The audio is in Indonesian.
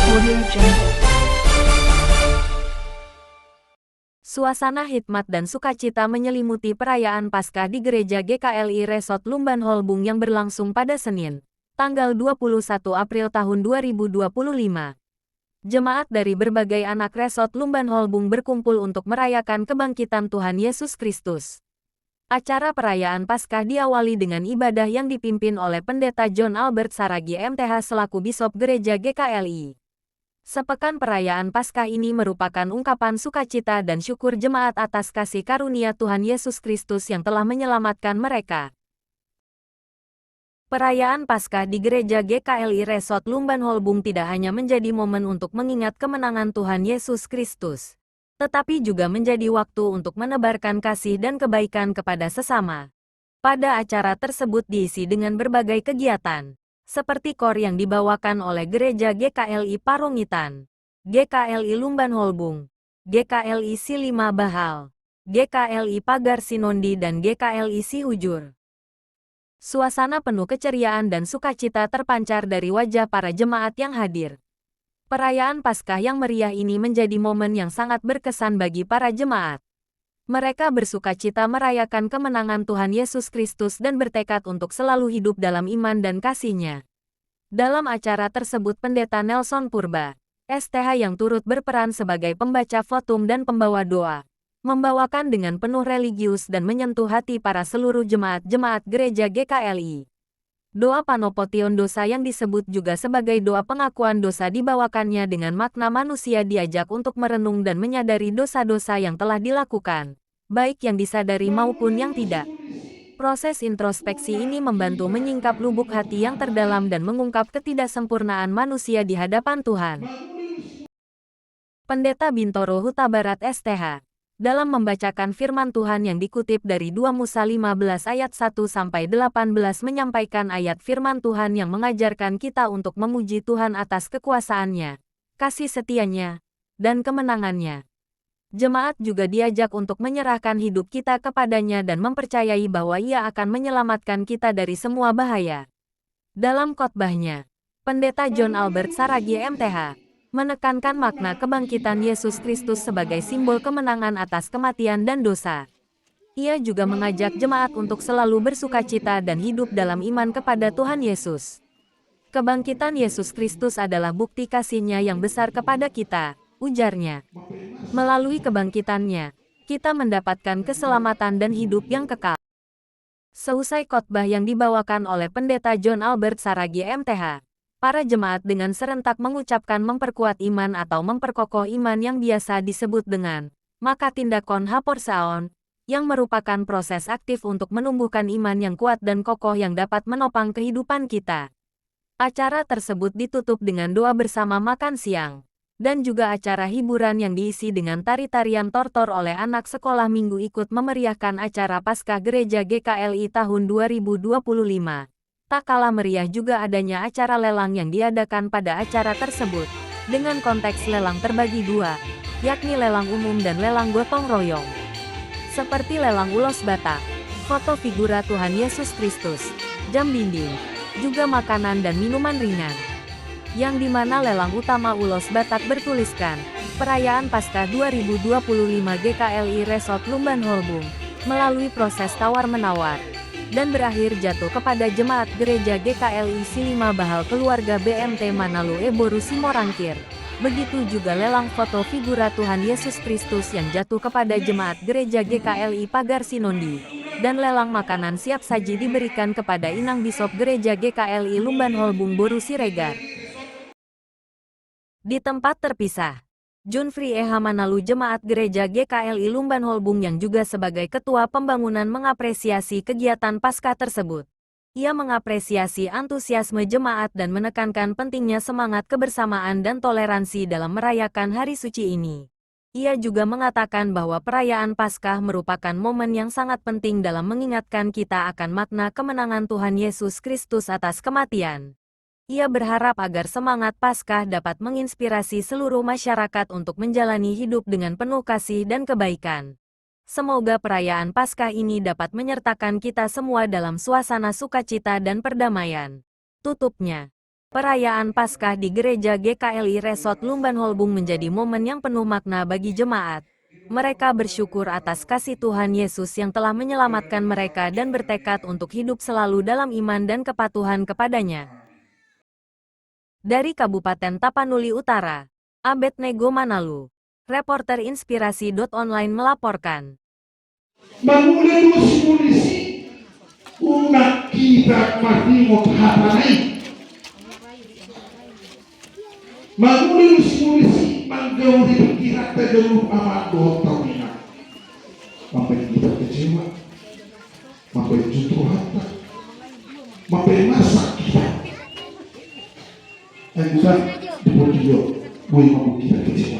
Audio Jungle. Suasana hikmat dan sukacita menyelimuti perayaan Paskah di Gereja GKLI Resort Lumban Holbung yang berlangsung pada Senin, tanggal 21 April tahun 2025. Jemaat dari berbagai anak Resort Lumban Holbung berkumpul untuk merayakan kebangkitan Tuhan Yesus Kristus. Acara perayaan Paskah diawali dengan ibadah yang dipimpin oleh Pendeta John Albert Saragi MTH selaku Bisop Gereja GKLI. Sepekan perayaan Paskah ini merupakan ungkapan sukacita dan syukur jemaat atas kasih karunia Tuhan Yesus Kristus yang telah menyelamatkan mereka. Perayaan Paskah di Gereja GKLI Resort Lumban Holbung tidak hanya menjadi momen untuk mengingat kemenangan Tuhan Yesus Kristus, tetapi juga menjadi waktu untuk menebarkan kasih dan kebaikan kepada sesama. Pada acara tersebut diisi dengan berbagai kegiatan, seperti kor yang dibawakan oleh Gereja GKLI Parongitan, GKLI Lumban Holbung, GKLI Silima Bahal, GKLI Pagar Sinondi dan GKLI Sihujur. Suasana penuh keceriaan dan sukacita terpancar dari wajah para jemaat yang hadir. Perayaan Paskah yang meriah ini menjadi momen yang sangat berkesan bagi para jemaat. Mereka bersukacita merayakan kemenangan Tuhan Yesus Kristus dan bertekad untuk selalu hidup dalam iman dan kasih-Nya. Dalam acara tersebut Pendeta Nelson Purba, STH yang turut berperan sebagai pembaca votum dan pembawa doa, membawakan dengan penuh religius dan menyentuh hati para seluruh jemaat-jemaat gereja GKLI. Doa panopotion dosa yang disebut juga sebagai doa pengakuan dosa dibawakannya dengan makna manusia diajak untuk merenung dan menyadari dosa-dosa yang telah dilakukan, baik yang disadari maupun yang tidak. Proses introspeksi ini membantu menyingkap lubuk hati yang terdalam dan mengungkap ketidaksempurnaan manusia di hadapan Tuhan. Pendeta Bintoro Huta Barat STH, dalam membacakan firman Tuhan yang dikutip dari 2 Musa 15 ayat 1-18 menyampaikan ayat firman Tuhan yang mengajarkan kita untuk memuji Tuhan atas kekuasaan-Nya, kasih setia-Nya, dan kemenangan-Nya. Jemaat juga diajak untuk menyerahkan hidup kita kepada-Nya dan mempercayai bahwa Ia akan menyelamatkan kita dari semua bahaya. Dalam khotbahnya, Pendeta John Albert Saragi MTH menekankan makna kebangkitan Yesus Kristus sebagai simbol kemenangan atas kematian dan dosa. Ia juga mengajak jemaat untuk selalu bersukacita dan hidup dalam iman kepada Tuhan Yesus. Kebangkitan Yesus Kristus adalah bukti kasih-Nya yang besar kepada kita, ujarnya. Melalui kebangkitan-Nya, kita mendapatkan keselamatan dan hidup yang kekal. Seusai khotbah yang dibawakan oleh Pendeta John Albert Saragi MTH, para jemaat dengan serentak mengucapkan memperkuat iman atau memperkokoh iman yang biasa disebut dengan maka tindakon haporsaon, yang merupakan proses aktif untuk menumbuhkan iman yang kuat dan kokoh yang dapat menopang kehidupan kita. Acara tersebut ditutup dengan doa bersama makan siang, dan juga acara hiburan yang diisi dengan tari-tarian tortor oleh anak sekolah minggu ikut memeriahkan acara Paskah Gereja GKLI tahun 2025. Tak kalah meriah juga adanya acara lelang yang diadakan pada acara tersebut, dengan konteks lelang terbagi dua, yakni lelang umum dan lelang gotong royong. Seperti lelang ulos Batak, foto figura Tuhan Yesus Kristus, jam dinding, juga makanan dan minuman ringan. Yang dimana lelang utama ulos Batak bertuliskan, Perayaan Paskah 2025 GKLI Resort Lumban Holbung, melalui proses tawar-menawar, dan berakhir jatuh kepada jemaat gereja GKLI Silima Bahal keluarga BMT Manalu Eboru Simorangkir. Begitu juga lelang foto figura Tuhan Yesus Kristus yang jatuh kepada jemaat gereja GKLI Pagar Sinondi, dan lelang makanan siap saji diberikan kepada Inang Bisop Gereja GKLI Lumban Holbung Boru Siregar. Di tempat terpisah, Junfri Eha Manalu Jemaat Gereja GKLI Lumban Holbung yang juga sebagai Ketua Pembangunan mengapresiasi kegiatan Paskah tersebut. Ia mengapresiasi antusiasme jemaat dan menekankan pentingnya semangat kebersamaan dan toleransi dalam merayakan hari suci ini. Ia juga mengatakan bahwa perayaan Paskah merupakan momen yang sangat penting dalam mengingatkan kita akan makna kemenangan Tuhan Yesus Kristus atas kematian. Ia berharap agar semangat Paskah dapat menginspirasi seluruh masyarakat untuk menjalani hidup dengan penuh kasih dan kebaikan. Semoga perayaan Paskah ini dapat menyertakan kita semua dalam suasana sukacita dan perdamaian. Tutupnya. Perayaan Paskah di Gereja GKLI Resort Lumban Holbung menjadi momen yang penuh makna bagi jemaat. Mereka bersyukur atas kasih Tuhan Yesus yang telah menyelamatkan mereka dan bertekad untuk hidup selalu dalam iman dan kepatuhan kepadanya. Dari Kabupaten Tapanuli Utara, Abednego Manalu, reporter Inspirasi.online melaporkan. Manguli una kita matimo hapanai. Manguli manggawi pikiran terlalu amat tawina. Sampai kita kecewa, sampai jatuh hati, sampai masak kita. Yang bukan dibuat juga, boleh mampu kita kecewa.